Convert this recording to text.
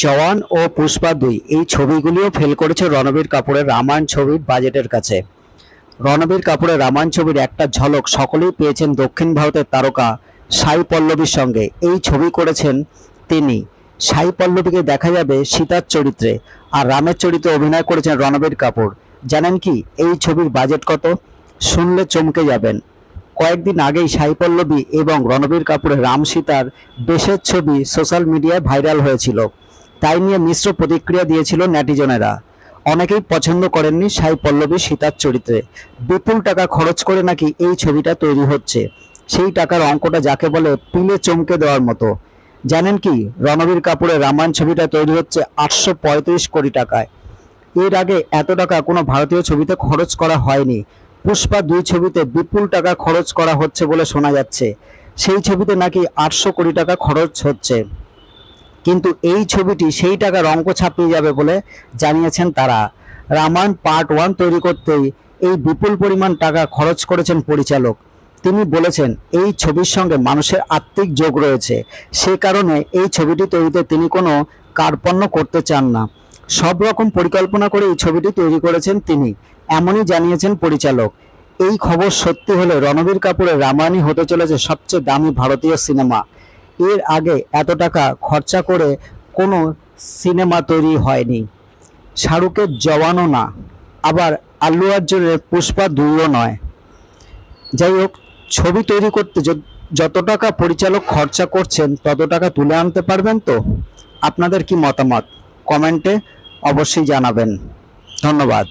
জওয়ান ও পুষ্পা ২ এই ছবিগুলিও ফেল করেছে রণবীর কাপুরের রামায়ণ ছবির বাজেটের কাছে। রণবীর কাপুরের রামায়ণ ছবির একটা ঝলক সকলেই পেয়েছেন দক্ষিণ ভারতের তারকা সাই পল্লবীর সঙ্গে। এই ছবি করেছেন তিনি। সাই পল্লবীকে দেখা যাবে সীতার চরিত্রে, আর রামের চরিত্রে অভিনয় করেছেন রণবীর কাপুর। জানেন কি এই ছবির বাজেট কত? শুনলে চমকে যাবেন। কয়েকদিন আগেই সাই পল্লবী এবং রণবীর কাপুরের রাম সীতার বেশের ছবি সোশ্যাল মিডিয়ায় ভাইরাল হয়েছিল। তাই নিয়ে মিশ্র প্রতিক্রিয়া দিয়েছিল নেটিজনেরা। অনেকেই পছন্দ করেননি সাই পল্লবী সীতার চরিত্রে। বিপুল টাকা খরচ করে নাকি এই ছবিটা তৈরি হচ্ছে। সেই টাকার অঙ্কটা যাকে বলে পিলে চমকে দেওয়ার মতো। জানেন কি রণবীর কাপুরের রামায়ণ ছবিটা তৈরি হচ্ছে 835 কোটি টাকায়। এর আগে এত টাকা কোনো ভারতীয় ছবিতে খরচ করা হয়নি। পুষ্পা ২ ছবিতে বিপুল টাকা খরচ করা হচ্ছে বলে শোনা যাচ্ছে। সেই ছবিতে নাকি 800 কোটি টাকা খরচ হচ্ছে, কিন্তু এই ছবিটি সেই টাকার অঙ্ক ছাপিয়ে যাবে বলে জানিয়েছেন তারা। রামায়ণ পার্ট 1 তৈরি করতেই এই বিপুল পরিমাণ টাকা খরচ করেছেন পরিচালক। তিনি বলেছেন এই ছবির সঙ্গে মানুষের আত্মিক যোগ রয়েছে, সে কারণে এই ছবিটি তৈরিতে তিনি কোনো কার্পণ্য করতে চান না। সব রকম পরিকল্পনা করে এই ছবিটি তৈরি করেছেন তিনি, এমনই জানিয়েছেন পরিচালক। এই খবর সত্যি হলে রণবীর কাপুরের রামায়ণই হতে চলেছে সবচেয়ে দামি ভারতীয় সিনেমা। এর আগে এত টাকা খরচা করে কোনো সিনেমা তৈরি হয়নি। শাহরুখের জওয়ানও না, আবার আল্লু অর্জুনের পুষ্পা ২ও নয়। যাই হোক, ছবি তৈরি করতে যত টাকা পরিচালক খরচা করছেন তত টাকা তুলে আনতে পারবেন তো? আপনাদের কি মতামত কমেন্টে অবশ্যই জানাবেন। ধন্যবাদ।